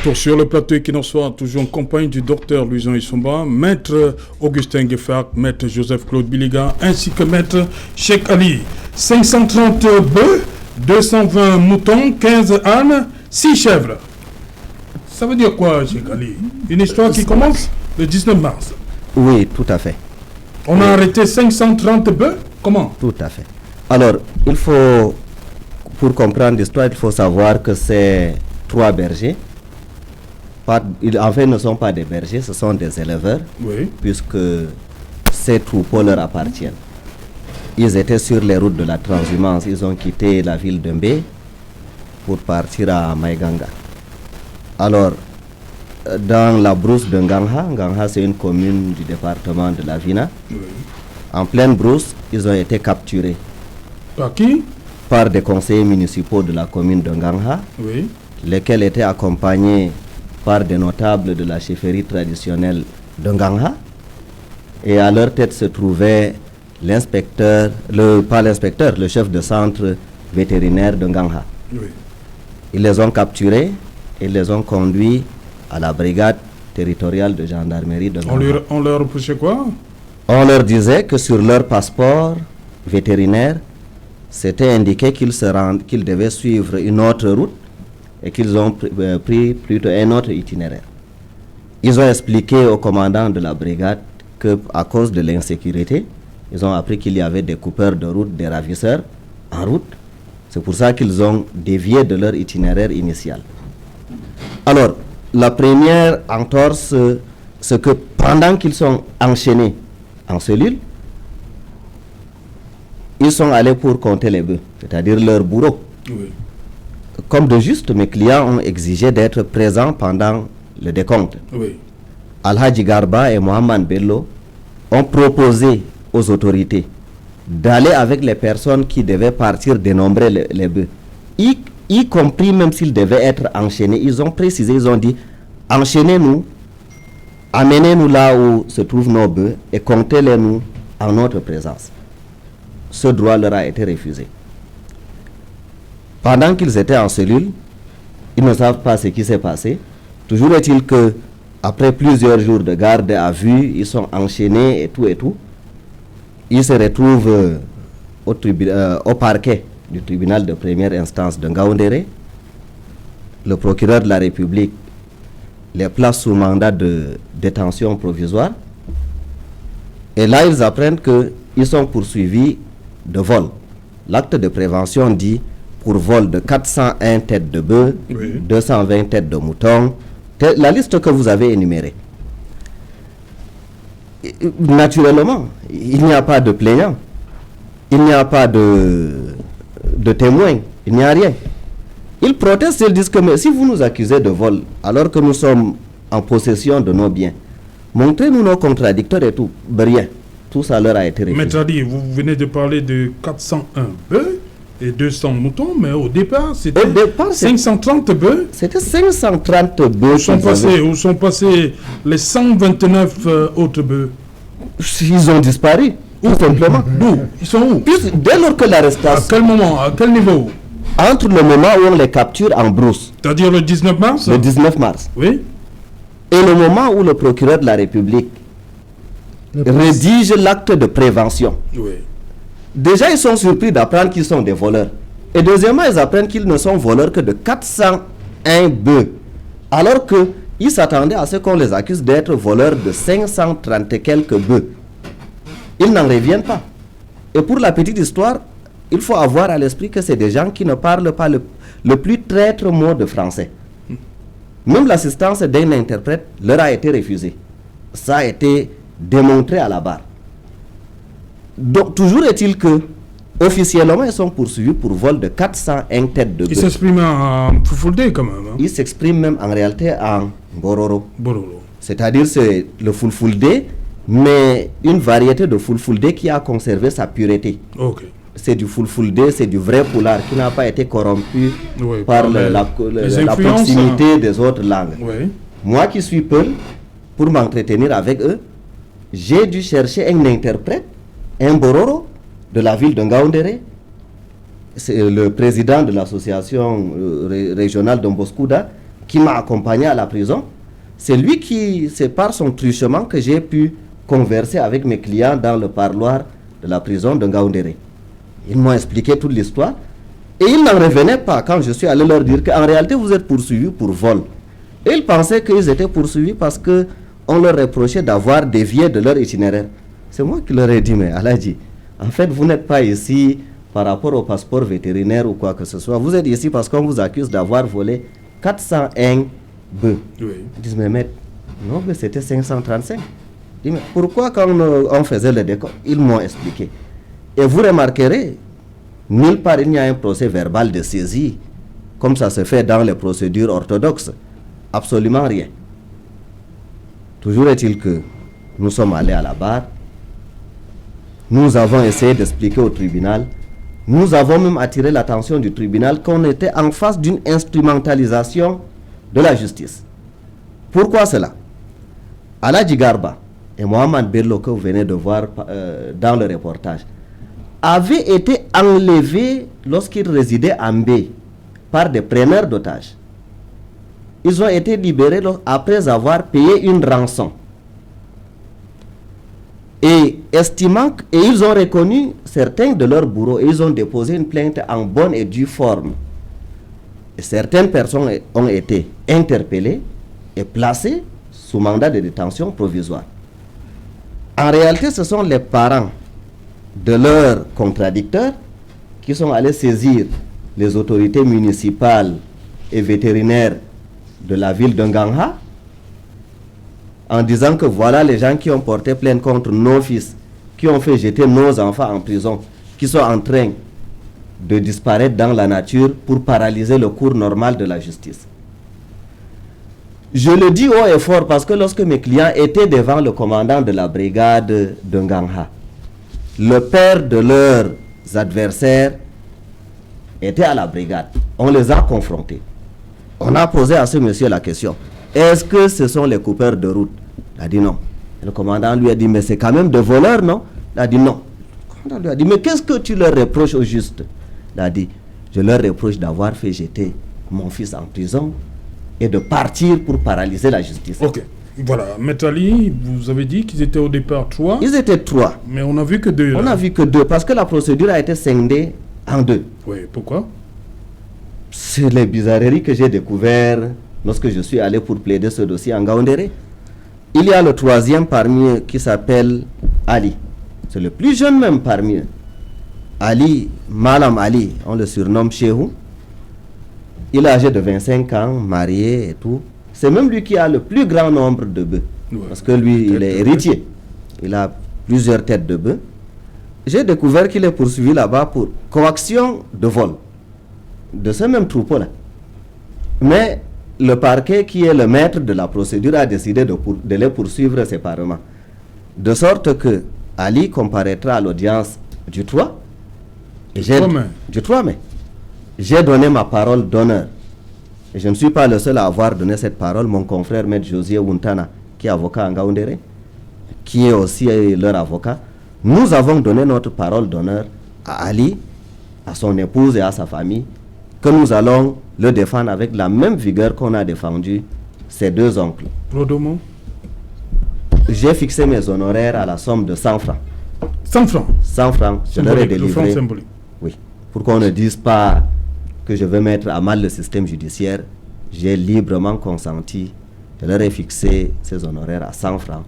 retour sur le plateau qui nous soit toujours en compagnie du docteur Louison Issomba, maître Augustin Gueffard, maître Joseph-Claude Biliga, ainsi que maître Cheikh Ali. 530 bœufs, 220 moutons, 15 ânes, 6 chèvres. Ça veut dire quoi, Cheikh Ali? Une histoire qui commence le 19 mars. Oui, tout à fait. On a arrêté 530 bœufs? Comment? Tout à fait. Alors, pour comprendre l'histoire, il faut savoir que c'est 3 bergers. En fait, ne sont pas des bergers, ce sont des éleveurs, oui, puisque ces troupeaux leur appartiennent. Ils étaient sur les routes de la transhumance, ils ont quitté la ville de Mbé pour partir à Maïganga. Alors, dans la brousse de Ngangha c'est une commune du département de la Vina, oui. En pleine brousse, ils ont été capturés. Par qui? Par des conseillers municipaux de la commune de Ngangha, oui, lesquels étaient accompagnés par des notables de la chefferie traditionnelle de Ngangha. Et à leur tête se trouvait le chef de centre vétérinaire de Ngangha. oui. Ils les ont capturés et les ont conduits à la brigade territoriale de gendarmerie de Ngangha. On leur repoussait quoi? On leur disait que sur leur passeport vétérinaire, c'était indiqué qu'ils devaient suivre une autre route et qu'ils ont pris plutôt un autre itinéraire. Ils ont expliqué au commandant de la brigade qu'à cause de l'insécurité, ils ont appris qu'il y avait des coupeurs de route, des ravisseurs en route. C'est pour ça qu'ils ont dévié de leur itinéraire initial. Alors, la première entorse, c'est que pendant qu'ils sont enchaînés en cellule, ils sont allés pour compter les bœufs, c'est-à-dire leur bourreau. Oui. Comme de juste, mes clients ont exigé d'être présents pendant le décompte. Oui. Al-Hadji Garba et Mohamed Bello ont proposé aux autorités d'aller avec les personnes qui devaient partir dénombrer les bœufs, y compris même s'ils devaient être enchaînés. Ils ont précisé, ils ont dit, enchaînez-nous, amenez-nous là où se trouvent nos bœufs et comptez-les nous en notre présence. Ce droit leur a été refusé. Pendant qu'ils étaient en cellule, ils ne savent pas ce qui s'est passé. Toujours est-il que après plusieurs jours de garde à vue, ils sont enchaînés et tout. Ils se retrouvent au parquet du tribunal de première instance de Ngaoundéré. Le procureur de la République les place sous mandat de détention provisoire. Et là, ils apprennent qu'ils sont poursuivis de vol. L'acte de prévention dit pour vol de 401 têtes de bœuf, oui, 220 têtes de mouton, la liste que vous avez énumérée. Naturellement, il n'y a pas de plaignant, il n'y a pas de témoin, il n'y a rien. Ils protestent, ils disent que mais si vous nous accusez de vol alors que nous sommes en possession de nos biens, montrez-nous nos contradicteurs et tout. Rien. Tout ça leur a été refusé. Maître Ali, vous venez de parler de 401 bœufs et 200 moutons, mais au départ, c'était 530 bœufs. C'était 530 bœufs. Où sont passés les 129 autres bœufs? Ils ont disparu, tout simplement. D'où? Ils sont où? Dès lors que l'arrestation... À quel moment? À quel niveau? Entre le moment où on les capture en brousse. C'est-à-dire le 19 mars? Le 19 mars. Oui. Et le moment où le procureur de la République rédige l'acte de prévention. Oui. Déjà, ils sont surpris d'apprendre qu'ils sont des voleurs. Et deuxièmement, ils apprennent qu'ils ne sont voleurs que de 401 bœufs. Alors qu'ils s'attendaient à ce qu'on les accuse d'être voleurs de 530 et quelques bœufs. Ils n'en reviennent pas. Et pour la petite histoire, il faut avoir à l'esprit que c'est des gens qui ne parlent pas le plus traître mot de français. Même l'assistance d'un interprète leur a été refusée. Ça a été démontré à la barre. Donc, toujours est-il que, officiellement, ils sont poursuivis pour vol de 401 têtes de bœuf. Ils s'expriment en Fulfulde quand même. Hein? Ils s'expriment même en réalité en Bororo. Bororo. C'est-à-dire c'est le Fulfulde, mais une variété de Fulfulde qui a conservé sa pureté. Ok. C'est du Fulfulde, c'est du vrai poulard qui n'a pas été corrompu, oui, par la proximité des autres langues. Oui. Moi qui suis Peul, pour m'entretenir avec eux, j'ai dû chercher un interprète, un Bororo de la ville de Ngaoundéré. C'est le président de l'association régionale d'Omboscouda qui m'a accompagné à la prison. C'est lui qui, c'est par son truchement que j'ai pu converser avec mes clients dans le parloir de la prison de Ngaoundéré. Ils m'ont expliqué toute l'histoire. Et ils n'en revenaient pas quand je suis allé leur dire qu'en réalité, vous êtes poursuivis pour vol. Et ils pensaient qu'ils étaient poursuivis parce qu'on leur reprochait d'avoir dévié de leur itinéraire. C'est moi qui leur ai dit, mais Aladji, en fait, vous n'êtes pas ici par rapport au passeport vétérinaire ou quoi que ce soit. Vous êtes ici parce qu'on vous accuse d'avoir volé 401 bœufs. Oui. Ils disent, mais maître, non, mais c'était 535. Je dis, mais pourquoi quand on faisait le décompte? Ils m'ont expliqué. Et vous remarquerez, nulle part il n'y a un procès verbal de saisie, comme ça se fait dans les procédures orthodoxes. Absolument rien. Toujours est-il que nous sommes allés à la barre, nous avons essayé d'expliquer au tribunal, nous avons même attiré l'attention du tribunal qu'on était en face d'une instrumentalisation de la justice. Pourquoi cela? Aladji Garba et Mohamed Bello, que vous venez de voir dans le reportage, avaient été enlevés lorsqu'ils résidaient à Mbé par des preneurs d'otages. Ils ont été libérés après avoir payé une rançon. Et estimant, et ils ont reconnu certains de leurs bourreaux et ils ont déposé une plainte en bonne et due forme. Et certaines personnes ont été interpellées et placées sous mandat de détention provisoire. En réalité, ce sont les parents de leurs contradicteurs qui sont allés saisir les autorités municipales et vétérinaires de la ville de Ngangha en disant que voilà les gens qui ont porté plainte contre nos fils, qui ont fait jeter nos enfants en prison, qui sont en train de disparaître dans la nature pour paralyser le cours normal de la justice. Je le dis haut et fort parce que lorsque mes clients étaient devant le commandant de la brigade de Ngangha, le père de leurs adversaires était à la brigade. On les a confrontés. On a posé à ce monsieur la question, est-ce que ce sont les coupeurs de route? Il a dit non. Et le commandant lui a dit, mais c'est quand même des voleurs, non? Il a dit non. Le commandant lui a dit, mais qu'est-ce que tu leur reproches au juste? Il a dit, je leur reproche d'avoir fait jeter mon fils en prison et de partir pour paralyser la justice. Ok. Voilà. Maître Ali, vous avez dit qu'ils étaient au départ 3. Ils étaient 3. Mais on n'a vu que 2. On n'a vu que 2 parce que la procédure a été scindée en 2. Oui, pourquoi? C'est les bizarreries que j'ai découvertes lorsque je suis allé pour plaider ce dossier en Ngaoundéré. Il y a le 3e parmi eux qui s'appelle Ali. C'est le plus jeune même parmi eux. Ali, Malam Ali, on le surnomme Chehou. Il est âgé de 25 ans, marié et tout. C'est même lui qui a le plus grand nombre de bœufs. Ouais. Parce que lui, il est héritier. Il a plusieurs têtes de bœufs. J'ai découvert qu'il est poursuivi là-bas pour coaction de vol. De ce même troupeau-là. Mais le parquet, qui est le maître de la procédure, a décidé de les poursuivre séparément. De sorte que Ali comparaîtra à l'audience du 3. Du 3 mai. J'ai donné ma parole d'honneur. Et je ne suis pas le seul à avoir donné cette parole. Mon confrère, Maître Josier Wuntana, qui est avocat en Ngaoundéré, qui est aussi leur avocat. Nous avons donné notre parole d'honneur à Ali, à son épouse et à sa famille, que nous allons le défendre avec la même vigueur qu'on a défendu ses 2 oncles. Prodomo. J'ai fixé mes honoraires à la somme de 100 francs. 100 francs? 100 francs, je leur ai délivré. Oui, pour qu'on ne dise pas que je veux mettre à mal le système judiciaire, j'ai librement consenti. Je leur ai fixé ces honoraires à 100 francs.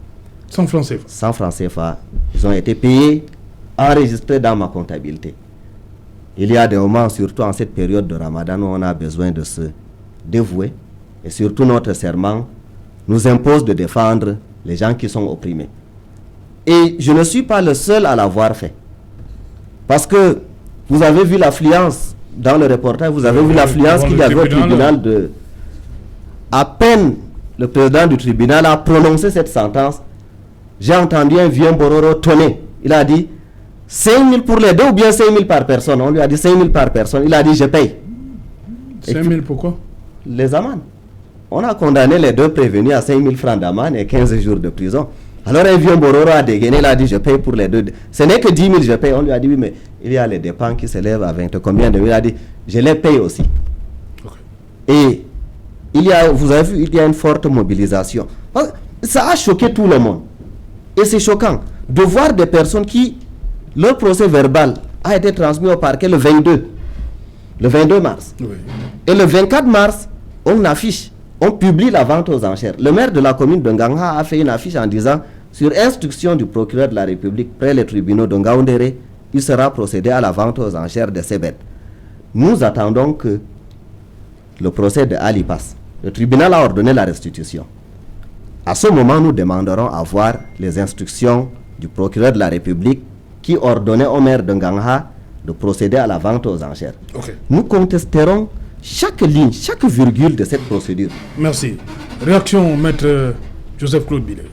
100 francs CFA. 100 francs CFA. Ils ont été payés, enregistrés dans ma comptabilité. Il y a des moments, surtout en cette période de Ramadan, où on a besoin de se dévouer. Et surtout notre serment nous impose de défendre les gens qui sont opprimés. Et je ne suis pas le seul à l'avoir fait. Parce que vous avez vu l'affluence dans le reportage, vous avez vu l'affluence qu'il y avait au tribunal de... À peine le président du tribunal a prononcé cette sentence, j'ai entendu un vieux Bororo tonner. Il a dit 5 000 pour les 2 ou bien 5 000 par personne. On lui a dit 5 000 par personne. Il a dit je paye. 5 000 pourquoi? Les amendes. On a condamné les 2 prévenus à 5 000 francs d'amende et 15 jours de prison. Alors un vieux Bororo a dégainé, il a dit je paye pour les 2. Ce n'est que 10 000 je paye. On lui a dit oui mais il y a les dépenses qui s'élèvent à 20 combien de 000. Il a dit je les paye aussi. Okay. Et il vous avez vu, il y a une forte mobilisation. Ça a choqué tout le monde. Et c'est choquant de voir des personnes qui, leur procès verbal a été transmis au parquet le 22 mars. Oui. Et le 24 mars, on publie la vente aux enchères. Le maire de la commune de Ngangha a fait une affiche en disant, sur instruction du procureur de la République près les tribunaux de Ngaoundéré, il sera procédé à la vente aux enchères de ces bêtes. Nous attendons que le procès de Ali passe. Le tribunal a ordonné la restitution. À ce moment, nous demanderons à voir les instructions du procureur de la République qui ordonnait au maire de Ngangha de procéder à la vente aux enchères. Okay. Nous contesterons chaque ligne, chaque virgule de cette procédure. Merci. Réaction, maître Joseph Claude Biléga.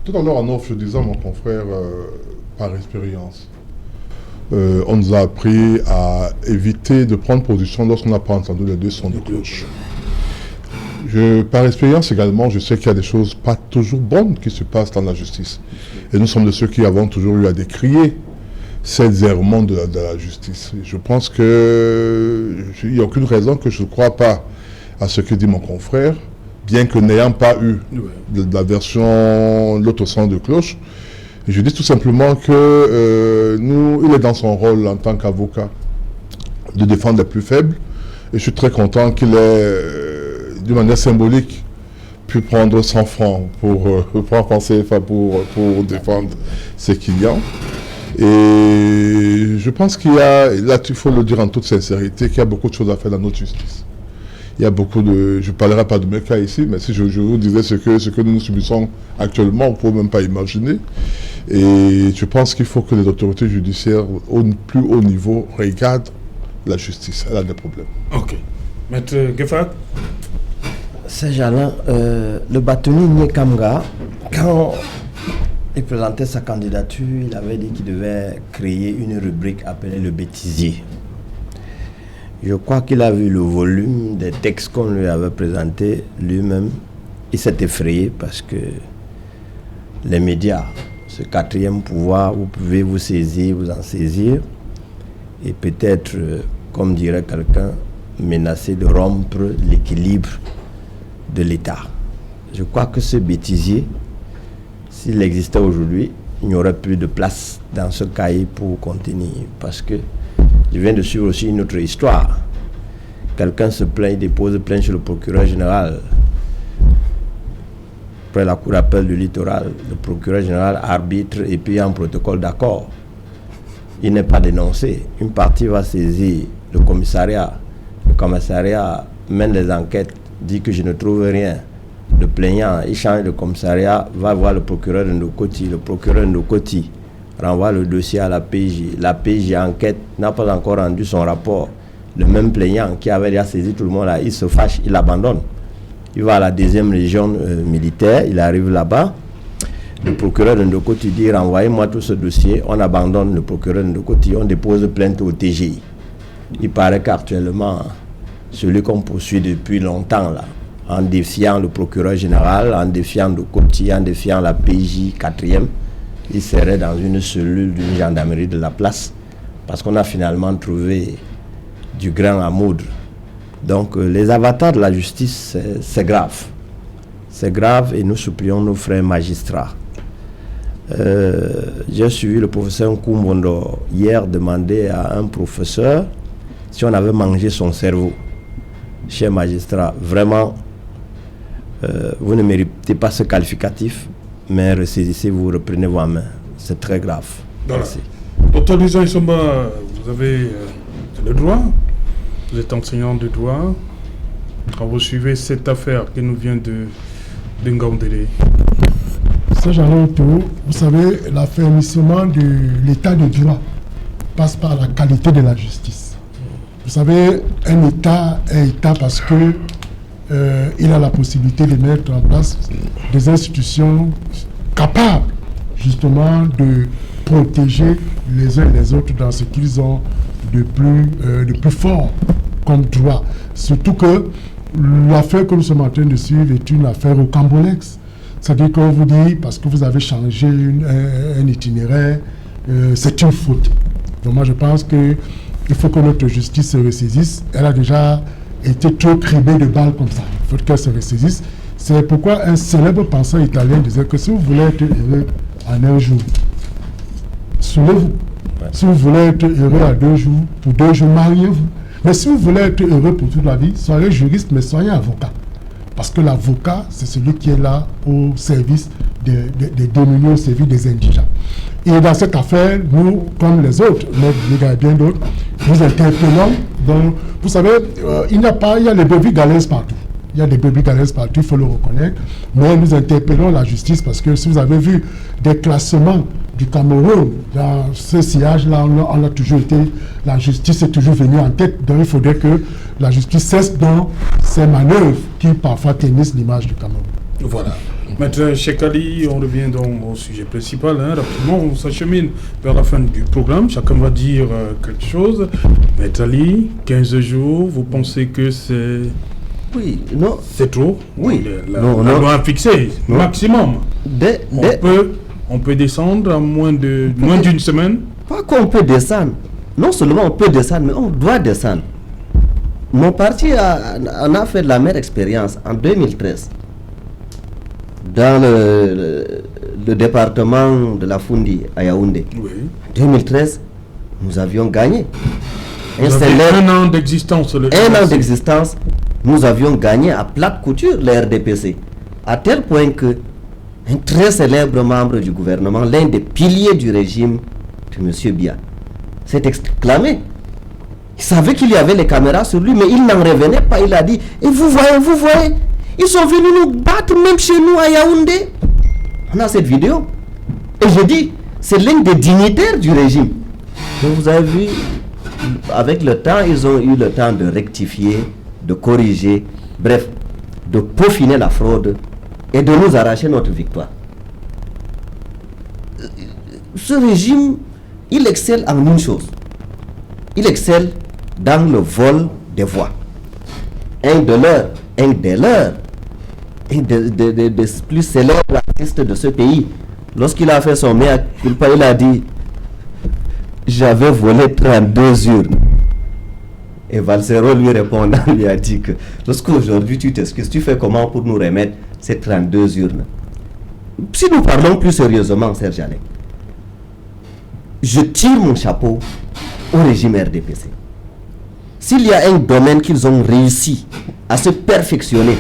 Tout à l'heure en off, je disais à mon confrère, par expérience, on nous a appris à éviter de prendre position lorsqu'on n'a pas entendu les deux sons de cloche. Par expérience également, je sais qu'il y a des choses pas toujours bonnes qui se passent dans la justice. Et nous sommes de ceux qui avons toujours eu à décrier ces errements de la justice. Et je pense qu'il n'y a aucune raison que je ne croie pas à ce que dit mon confrère, bien que n'ayant pas eu la version l'autre son de cloche. Et je dis tout simplement que il est dans son rôle en tant qu'avocat de défendre les plus faibles. Et je suis très content qu'il ait, d'une manière symbolique, pu prendre 100 francs pour défendre ses clients. Et je pense qu'il y a, là il faut le dire en toute sincérité, qu'il y a beaucoup de choses à faire dans notre justice. Il y a beaucoup de... Je ne parlerai pas de mes cas ici, mais si je vous disais ce que nous subissons actuellement, on ne peut même pas imaginer. Et je pense qu'il faut que les autorités judiciaires au plus haut niveau regardent la justice. Elle a des problèmes. Ok. Maître Gueffard. Ces gens-là, le bâtonnier Nyekamga, quand il présentait sa candidature, il avait dit qu'il devait créer une rubrique appelée le bêtisier. Je crois qu'il a vu le volume des textes qu'on lui avait présentés lui-même. Il s'est effrayé parce que les médias, ce quatrième pouvoir, vous pouvez vous saisir, vous en saisir, et peut-être, comme dirait quelqu'un, menacer de rompre l'équilibre de l'État. Je crois que ce bêtisier, s'il existait aujourd'hui, il n'y aurait plus de place dans ce cahier pour contenir, parce que je viens de suivre aussi une autre histoire. Quelqu'un se plaint, il dépose plainte chez le procureur général. Après la cour d'appel du littoral, le procureur général arbitre et puis un protocole d'accord. Il n'est pas dénoncé. Une partie va saisir le commissariat. Le commissariat mène les enquêtes, dit que je ne trouve rien. Le plaignant, il change de commissariat, va voir le procureur de Ndokoti. Le procureur de Ndokoti renvoie le dossier à la PJ. La PJ enquête, n'a pas encore rendu son rapport. Le même plaignant qui avait déjà saisi tout le monde là, il se fâche, il abandonne. Il va à la 2e région militaire, il arrive là-bas. Le procureur de Ndokoti dit, renvoyez-moi tout ce dossier. On abandonne le procureur de Ndokoti, on dépose plainte au TGI. Il paraît qu'actuellement, celui qu'on poursuit depuis longtemps là, en défiant le procureur général, en défiant Ndokoti, en défiant la PJ 4e, il serait dans une cellule d'une gendarmerie de la place parce qu'on a finalement trouvé du grain à moudre. Donc les avatars de la justice, c'est grave. C'est grave et nous supplions nos frères magistrats. J'ai suivi le professeur Nkumbondo hier demander à un professeur si on avait mangé son cerveau. Cher magistrat, vraiment, vous ne méritez pas ce qualificatif, mais ressaisissez-vous, reprenez-vous en main. C'est très grave. Voilà. Merci. Docteur Luison Isomba, vous avez le droit, vous êtes enseignant de droit. Quand vous suivez cette affaire qui nous vient de Ngaoundéré. Vous savez, l'affermissement de l'état de droit passe par la qualité de la justice. Vous savez, un État est État parce que il a la possibilité de mettre en place des institutions capables justement de protéger les uns et les autres dans ce qu'ils ont de plus fort comme droit. Surtout que l'affaire que nous sommes en train de suivre est une affaire au Cambolex. C'est-à-dire qu'on vous dit, parce que vous avez changé un itinéraire, c'est une faute. Donc moi je pense qu'il faut que notre justice se ressaisisse. Elle a déjà été trop criblée de balles comme ça. Il faut qu'elle se ressaisisse. C'est pourquoi un célèbre penseur italien disait que si vous voulez être heureux en un jour, saoulez-vous. Si vous voulez être heureux à 2 jours, pour 2 jours, mariez-vous. Mais si vous voulez être heureux pour toute la vie, soyez juriste, mais soyez avocat. Parce que l'avocat, c'est celui qui est là au service des démunis, au service des indigents. Et dans cette affaire, nous, comme les autres, mais et bien d'autres, nous interpellons. Donc, vous savez, il y a les brebis galaises partout. Il y a des brebis galaises partout, il faut le reconnaître. Mais nous interpellons la justice parce que si vous avez vu des classements du Cameroun, dans ce sillage-là, on a toujours été, la justice est toujours venue en tête. Donc il faudrait que la justice cesse dans ces manœuvres qui parfois ternissent l'image du Cameroun. Voilà. Maître Cheikh Ali, on revient donc au sujet principal. Rapidement, on s'achemine vers la fin du programme. Chacun va dire quelque chose. Maître Ali, 15 jours, vous pensez que c'est... Oui, non. C'est trop? Oui. La loi a fixé, maximum. On peut descendre à moins d'une semaine? Pas qu'on peut descendre. Non seulement on peut descendre, mais on doit descendre. Mon parti en a fait de la même expérience en 2013. Dans le département de la Foundi à Yaoundé. Oui. En 2013, nous avions gagné. Un an d'existence. Un an d'existence, nous avions gagné à plate couture le RDPC. À tel point que un très célèbre membre du gouvernement, l'un des piliers du régime de M. Biya, s'est exclamé. Il savait qu'il y avait les caméras sur lui, mais il n'en revenait pas. Il a dit, et vous voyez, ils sont venus nous battre même chez nous à Yaoundé. On a cette vidéo. Et je dis, c'est l'un des dignitaires du régime. Donc vous avez vu, avec le temps, ils ont eu le temps de rectifier, de corriger, bref, de peaufiner la fraude et de nous arracher notre victoire. Ce régime, il excelle en une chose. Il excelle dans le vol des voix. Un des plus célèbres artistes de ce pays, lorsqu'il a fait son mea culpa, il a dit « J'avais volé 32 urnes ». Et Valsero lui répondant, lui a dit que lorsqu'aujourd'hui tu t'excuses, tu fais comment pour nous remettre ces 32 urnes? Si nous parlons plus sérieusement, Serge Alain, je tire mon chapeau au régime RDPC. S'il y a un domaine qu'ils ont réussi à se perfectionner,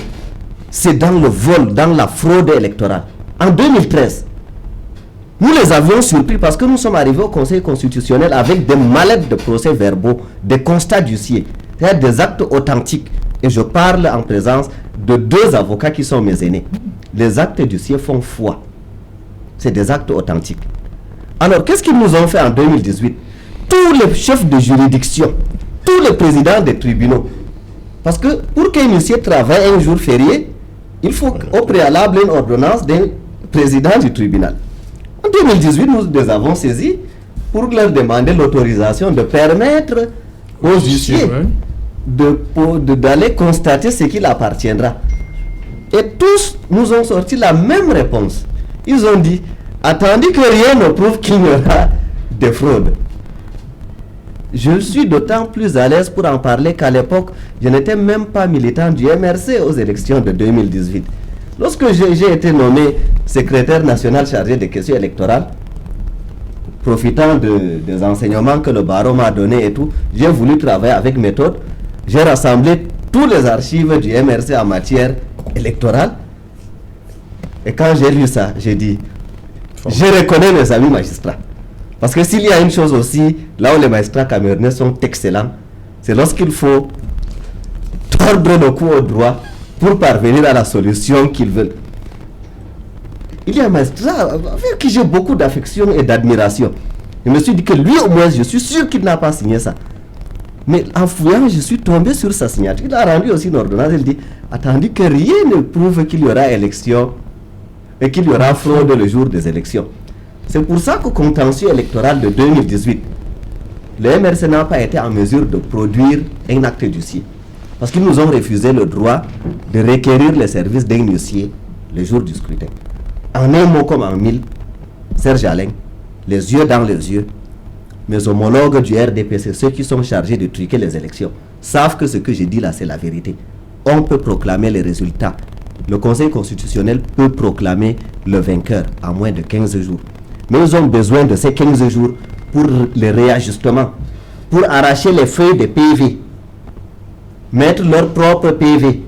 c'est dans le vol, dans la fraude électorale. En 2013, nous les avions surpris parce que nous sommes arrivés au Conseil constitutionnel avec des mallettes de procès-verbaux, des constats d'huissier, c'est-à-dire des actes authentiques. Et je parle en présence de 2 avocats qui sont mes aînés. Les actes d'huissier font foi. C'est des actes authentiques. Alors, qu'est-ce qu'ils nous ont fait en 2018? Tous les chefs de juridiction, tous les présidents des tribunaux. Parce que pour qu'un huissier travaille un jour férié, il faut au préalable une ordonnance d'un président du tribunal. En 2018, nous les avons saisis pour leur demander l'autorisation de permettre aux huissiers d'aller constater ce qu'il appartiendra. Et tous nous ont sorti la même réponse. Ils ont dit, attendu que rien ne prouve qu'il y aura des fraudes. Je suis d'autant plus à l'aise pour en parler qu'à l'époque, je n'étais même pas militant du MRC aux élections de 2018. Lorsque j'ai été nommé secrétaire national chargé des questions électorales, profitant des enseignements que le barreau m'a donné et tout, j'ai voulu travailler avec méthode. J'ai rassemblé tous les archives du MRC en matière électorale. Et quand j'ai lu ça, j'ai dit, je reconnais mes amis magistrats. Parce que s'il y a une chose aussi, là où les magistrats camerounais sont excellents, c'est lorsqu'il faut tordre le cou au droit pour parvenir à la solution qu'ils veulent. Il y a un magistrat avec qui j'ai beaucoup d'affection et d'admiration. Je me suis dit que lui au moins, je suis sûr qu'il n'a pas signé ça. Mais en fouillant, je suis tombé sur sa signature. Il a rendu aussi une ordonnance. Il dit, attendu que rien ne prouve qu'il y aura élection et qu'il y aura fraude le jour des élections. C'est pour ça qu'au contentieux électoral de 2018, le MRC n'a pas été en mesure de produire un acte d'huissier. Parce qu'ils nous ont refusé le droit de requérir les services d'un huissier le jour du scrutin. En un mot comme en mille, Serge Alain, les yeux dans les yeux, mes homologues du RDPC, ceux qui sont chargés de truquer les élections, savent que ce que je dis là, c'est la vérité. On peut proclamer les résultats. Le Conseil constitutionnel peut proclamer le vainqueur à moins de 15 jours. Mais ils ont besoin de ces 15 jours pour les réajustements, pour arracher les feuilles de PV, mettre leur propre PV.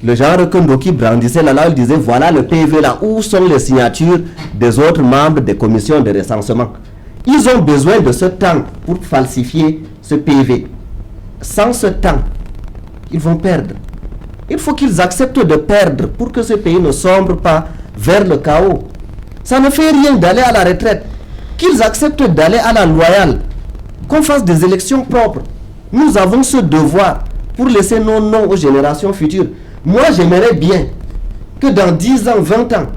Le genre que Ndoki brandissait là, il disait voilà le PV là, où sont les signatures des autres membres des commissions de recensement. Ils ont besoin de ce temps pour falsifier ce PV. Sans ce temps, ils vont perdre. Il faut qu'ils acceptent de perdre pour que ce pays ne sombre pas vers le chaos. Ça ne fait rien d'aller à la retraite. Qu'ils acceptent d'aller à la loyale. Qu'on fasse des élections propres. Nous avons ce devoir pour laisser nos noms aux générations futures. Moi, j'aimerais bien que dans 10 ans, 20 ans,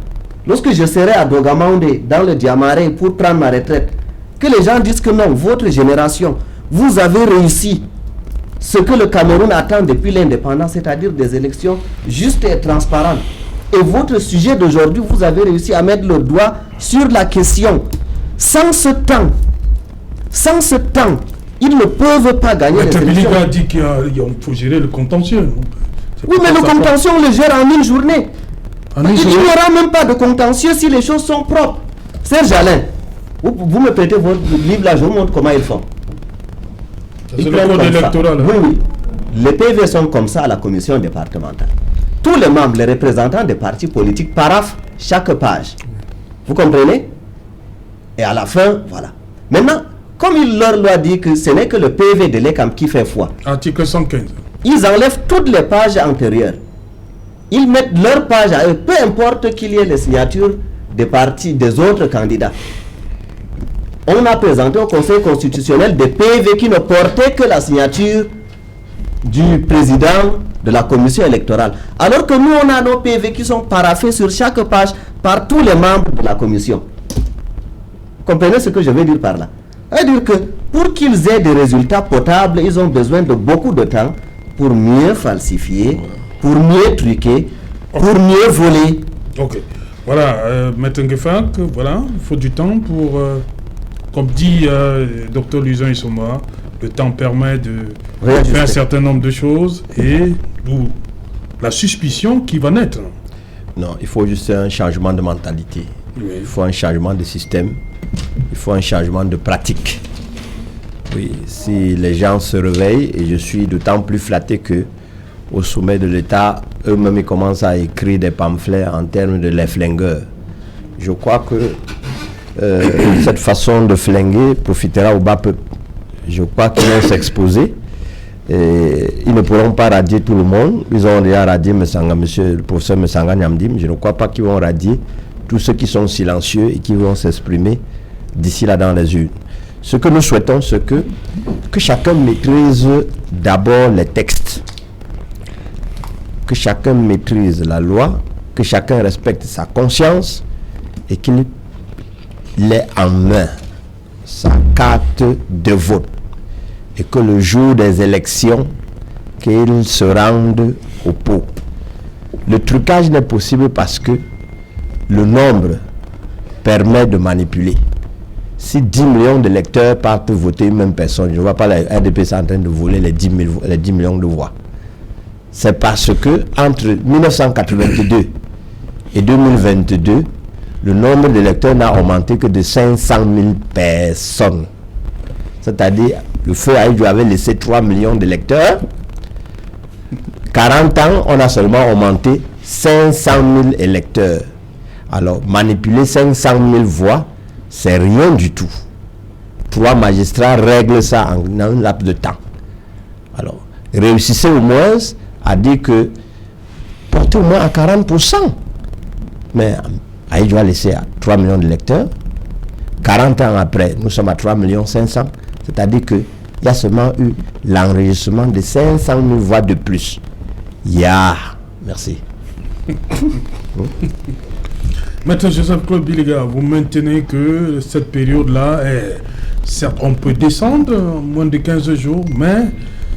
lorsque je serai à Dogamaoundé, dans le Diamaré, pour prendre ma retraite, que les gens disent que non, votre génération, vous avez réussi ce que le Cameroun attend depuis l'indépendance, c'est-à-dire des élections justes et transparentes. Et votre sujet d'aujourd'hui, vous avez réussi à mettre le doigt sur la question. Sans ce temps, ils ne peuvent pas gagner les élections. Biliga a dit qu'il faut gérer le contentieux. Oui, mais le contentieux, on le gère en une journée. Il n'y aura même pas de contentieux si les choses sont propres. Serge Alain, vous me prêtez votre livre là, je vous montre comment ils font. C'est le code électoral. Oui, oui. Les PV sont comme ça à la commission départementale. Tous les membres, les représentants des partis politiques paraphent chaque page. Vous comprenez? Et à la fin, voilà. Maintenant, comme il leur a dit que ce n'est que le PV de l'ECAM qui fait foi. Article 115. Ils enlèvent toutes les pages antérieures. Ils mettent leur page à eux, peu importe qu'il y ait les signatures des partis, des autres candidats. On a présenté au Conseil constitutionnel des PV qui ne portaient que la signature du président de la commission électorale. Alors que nous, on a nos PV qui sont paraphés sur chaque page par tous les membres de la commission. Vous comprenez ce que je veux dire par là? C'est-à-dire que pour qu'ils aient des résultats potables, ils ont besoin de beaucoup de temps pour mieux falsifier, pour mieux truquer, pour mieux voler. Ok. Voilà, Maître Ngefak, voilà, il faut du temps pour... comme dit Dr Luison Issoma, le temps permet de faire un certain nombre de choses et d'où la suspicion qui va naître. Non, il faut juste un changement de mentalité. Oui. Il faut un changement de système. Il faut un changement de pratique. Oui, si les gens se réveillent, et je suis d'autant plus flatté que au sommet de l'État, eux-mêmes ils commencent à écrire des pamphlets en termes de les flingueurs. Je crois que cette façon de flinguer profitera au bas peuple. Je crois qu'ils vont s'exposer. Ils ne pourront pas radier tout le monde. Ils ont déjà radié monsieur le professeur Messanga Nyamdim. Je ne crois pas qu'ils vont radier tous ceux qui sont silencieux et qui vont s'exprimer d'ici là dans les urnes. Ce que nous souhaitons, c'est que chacun maîtrise d'abord les textes, que chacun maîtrise la loi, que chacun respecte sa conscience et qu'il ait en main sa carte de vote et que le jour des élections, qu'il se rende au pot. Le trucage n'est possible parce que le nombre permet de manipuler. Si 10 millions d'électeurs partent voter une même personne, je ne vois pas la RDPC en train de voler les 10 millions de voix. C'est parce que entre 1982 et 2022, le nombre d'électeurs n'a augmenté que de 500 000 personnes. C'est-à-dire, le feu Aïdjo avait laissé 3 millions d'électeurs. 40 ans, on a seulement augmenté 500 000 électeurs. Alors, manipuler 500 000 voix, c'est rien du tout. 3 magistrats règlent ça en un laps de temps. Alors, réussissez au moins à dire que portez au moins à 40%. Mais Aïdjo a laissé à 3 millions d'électeurs. 40 ans après, nous sommes à 3 500 000. C'est-à-dire qu'il y a seulement eu l'enregistrement de 500 000 voix de plus. Merci. Maître Joseph-Claude Biliga, vous maintenez que cette période-là, certes, on peut descendre en moins de 15 jours, mais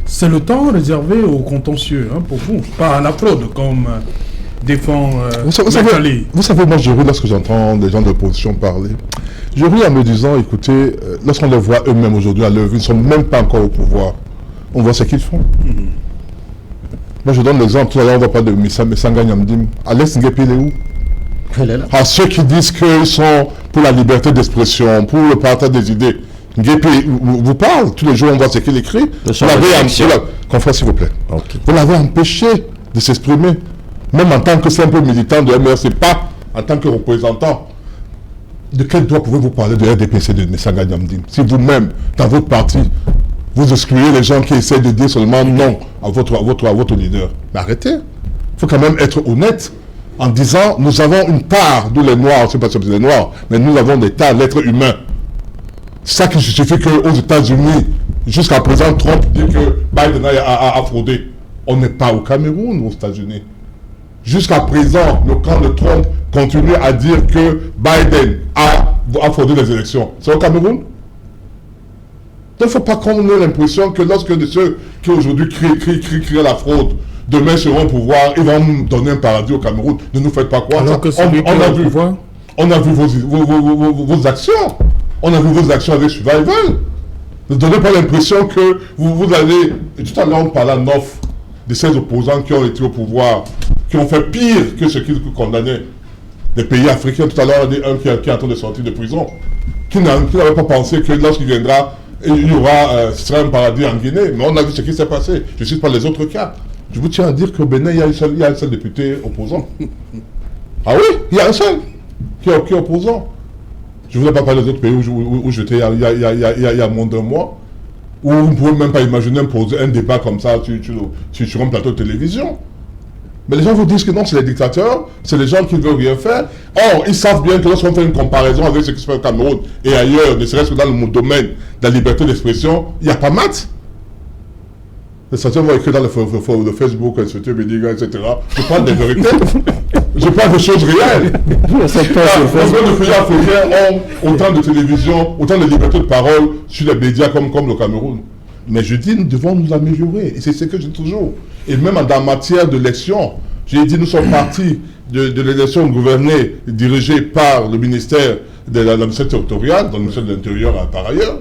c'est le temps réservé au contentieux, pour vous, pas à la fraude, comme défend Vous savez, moi je ris lorsque j'entends des gens de l'opposition parler. Je ris en me disant, écoutez, lorsqu'on les voit eux-mêmes aujourd'hui à l'œuvre, ils ne sont même pas encore au pouvoir. On voit ce qu'ils font. Moi je donne l'exemple, tout à l'heure on ne voit pas de Messanga Nyamdim. Alex Nguepi, il est où? À ceux qui disent qu'ils sont pour la liberté d'expression, pour le partage des idées. Nguepi vous parle, tous les jours on voit ce qu'il écrit. Confrère s'il vous plaît. Okay. Vous l'avez empêché de s'exprimer. Même en tant que simple militant de MRC, pas en tant que représentant. De quel droit pouvez-vous parler de RDPC de Messanga Nyamdim? Si vous-même, dans votre parti, vous excluez les gens qui essaient de dire seulement non à votre leader. Mais arrêtez. Il faut quand même être honnête en disant, nous avons une part, nous les Noirs, je ne sais pas si c'est les Noirs, mais nous avons des tas d'êtres humains. C'est ça qui justifie qu'aux États-Unis, jusqu'à présent, Trump dit que Biden a fraudé. On n'est pas au Cameroun, aux États-Unis. Jusqu'à présent, le camp de Trump continue à dire que Biden a fraudé les élections. C'est au Cameroun? Il ne faut pas qu'on ait l'impression que lorsque ceux qui aujourd'hui crient la fraude, demain seront au pouvoir, ils vont nous donner un paradis au Cameroun. Ne nous faites pas croire. Alors que on a vu vos actions. On a vu vos actions avec Survival. Ne donnez pas l'impression que vous allez... Et tout à l'heure, on parlait en off de ces opposants qui ont été au pouvoir, qui ont fait pire que ce qu'ils condamnaient. Des pays africains, tout à l'heure, un qui est en train de sortir de prison, qui n'avait pas pensé que lorsqu'il viendra, il y aura ce sera un paradis en Guinée. Mais on a vu ce qui s'est passé. Je ne cite pas les autres cas. Je vous tiens à dire qu'au Bénin, il y a un seul député opposant. Ah oui, il y a un seul qui est opposant. Je ne voulais pas parler des autres pays où j'étais il y a moins d'un mois, où vous ne pouvez même pas imaginer poser un débat comme ça sur un plateau de télévision. Mais les gens vous disent que non, c'est les dictateurs, c'est les gens qui ne veulent rien faire. Or, ils savent bien que lorsqu'on fait une comparaison avec ce qui se fait au Cameroun et ailleurs, ne serait-ce que dans le domaine de la liberté d'expression, il n'y a pas maths. Les gens vont écrire dans le Facebook, etc. Je parle des vérités. Je parle des choses réelles. Combien de pays africains ont autant de télévision, autant de liberté de parole sur les médias comme le Cameroun? Mais je dis, nous devons nous améliorer. Et c'est ce que je dis toujours. Et même en matière d'élection, j'ai dit, nous sommes partis de l'élection gouvernée, dirigée par le ministère de la ministère territoriale, dans le ministère de l'Intérieur par ailleurs.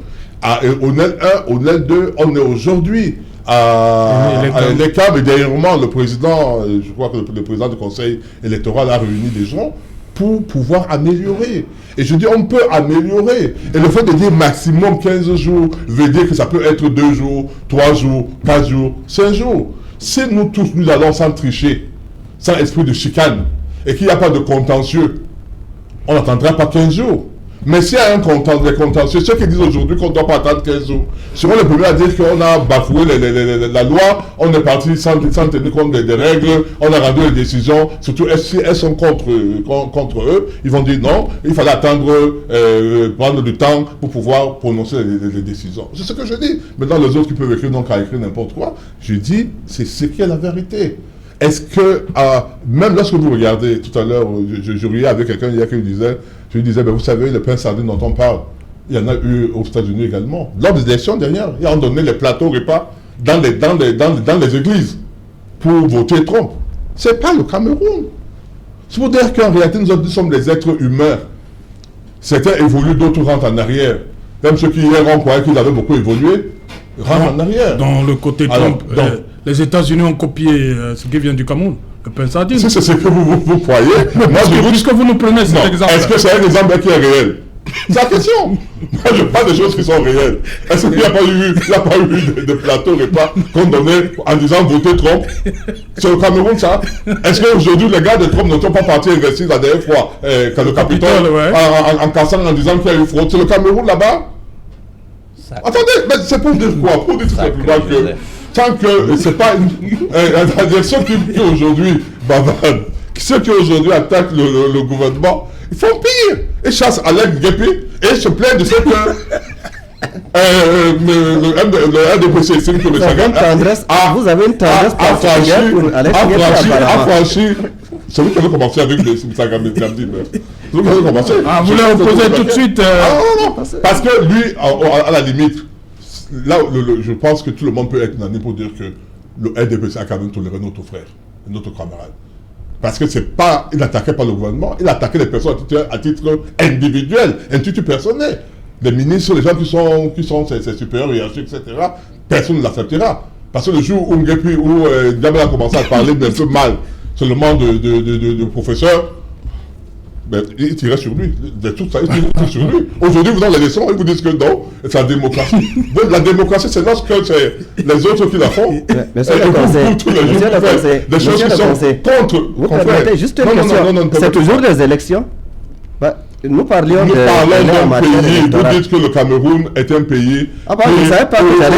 Au NEL 1, au NEL 2, on est aujourd'hui à l'écart, et dernièrement, le président, je crois que le président du conseil électoral a réuni des gens pour pouvoir améliorer. Et je dis, on peut améliorer. Et le fait de dire maximum 15 jours veut dire que ça peut être 2 jours, 3 jours, 4 jours, 5 jours. Si nous tous, nous allons sans tricher, sans esprit de chicane, et qu'il n'y a pas de contentieux, on n'attendra pas 15 jours. Mais s'il y a des contentieux, ceux qui disent aujourd'hui qu'on ne doit pas attendre 15 jours, seront les premiers à dire qu'on a bafoué la loi, on est parti sans tenir compte des règles, on a rendu les décisions, surtout si elles sont contre eux, ils vont dire non, il fallait attendre, prendre du temps pour pouvoir prononcer les décisions. C'est ce que je dis. Maintenant, les autres qui peuvent écrire, donc à écrire n'importe quoi, je dis, c'est ce qui est la vérité. Est-ce que, même lorsque vous regardez, tout à l'heure, je riais avec quelqu'un hier qui me disait, je lui disais, ben vous savez, le pain sardine dont on parle, il y en a eu aux États-Unis également. Lors des élections dernières, ils ont donné les plateaux repas dans les églises pour voter Trump. Ce n'est pas le Cameroun. C'est pour dire qu'en réalité, nous sommes des êtres humains. Certains évoluent, d'autres rentrent en arrière. Même ceux qui hier ont croyé qu'ils avaient beaucoup évolué, rentrent en arrière. Dans le côté Trump, les États-Unis ont copié ce qui vient du Cameroun. Le pain sardine. C'est ce que vous croyez. Puisque vous nous prenez cet exemple. Est-ce que c'est un exemple qui est réel? C'est la question. Moi, je parle des choses qui sont réelles. Est-ce qu'il n'y a pas eu de plateau repas qu'on donnait en disant voter Trump? C'est au Cameroun, ça? Est-ce qu'aujourd'hui, les gars de Trump ne sont pas partis investir la dernière fois quand le Capitole, en cassant en disant qu'il y a eu fraude? C'est le Cameroun là-bas? Attendez, mais c'est pour dire quoi? Pour dire tout simplement que tant que c'est pas ceux qui aujourd'hui bavardent, ceux qui aujourd'hui attaquent le gouvernement, ils font pire. Ils chassent Alex Nguepi et se plaignent de ce que le RDPC estime que le Sagan vous avez une tendresse particulière pour Alex Nguepi. C'est vous qui avez commencé avec le Sagan Médiamdi. Vous avez commencé. Vous voulez opposer tout de suite non. Parce que lui, à la limite, là, je pense que tout le monde peut être unanime pour dire que le RDPC a quand même toléré notre frère, notre camarade. Parce que il n'attaquait pas le gouvernement, il attaquait les personnes à titre individuel, un titre personnel. Les ministres, les gens qui sont ses supérieurs hiérarchiques, etc., personne ne l'acceptera. Parce que le jour où Diabel a commencé à parler un peu mal seulement de professeur, ben, il tirait sur lui. De tout ça, il tirait sur lui. Aujourd'hui, vous avez l'élection, ils vous disent que non, c'est la démocratie. Donc, la démocratie, c'est lorsque c'est les autres qui la font. Monsieur le Conseil, des choses qui sont contre. Vous permettez juste une question. C'est toujours des élections. Nous parlions d'un pays. Vous dites que le Cameroun est un pays je ne savais pas que vous allez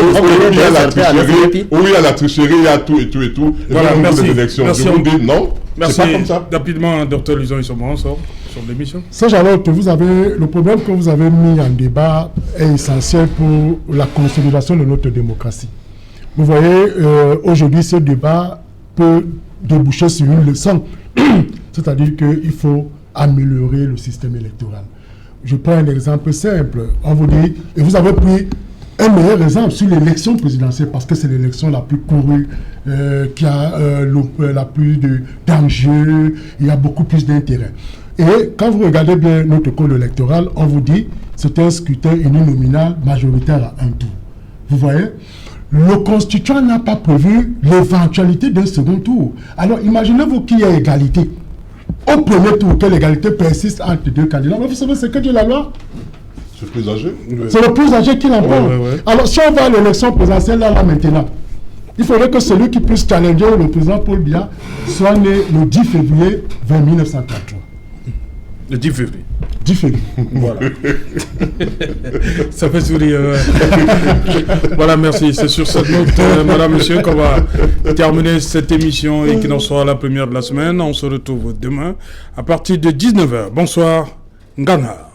où il y a la tricherie, il y a tout et tout et tout. Voilà, merci. Je vous dis non, c'est pas comme ça. Rapidement, Dr Luison Issomba, on sort sur l'émission. Saint-Charlotte, le problème que vous avez mis en débat est essentiel pour la consolidation de notre démocratie. Vous voyez, aujourd'hui, ce débat peut déboucher sur une leçon. C'est-à-dire qu'il faut améliorer le système électoral. Je prends un exemple simple. On vous dit, et vous avez pris un meilleur exemple sur l'élection présidentielle, parce que c'est l'élection la plus courue, qui a la plus d'enjeux, il y a beaucoup plus d'intérêt. Et quand vous regardez bien notre code électoral, on vous dit c'est un scrutin uninominal majoritaire à un tour. Vous voyez? Le constituant n'a pas prévu l'éventualité d'un second tour. Alors imaginez-vous qu'il y ait égalité. Au premier tour, que l'égalité persiste entre deux candidats. Mais vous savez ce que dit la loi? C'est plus âgé. C'est le plus âgé qui l'emporte. Alors si on va à l'élection présidentielle là maintenant, il faudrait que celui qui puisse challenger le président Paul Biya soit né le 10 février 1933. Le 10 février. 10 février. Voilà. Ça fait sourire. Voilà, merci. C'est sur cette note, madame, monsieur, qu'on va terminer cette émission et qui en sera la première de la semaine. On se retrouve demain à partir de 19h. Bonsoir, Ngana.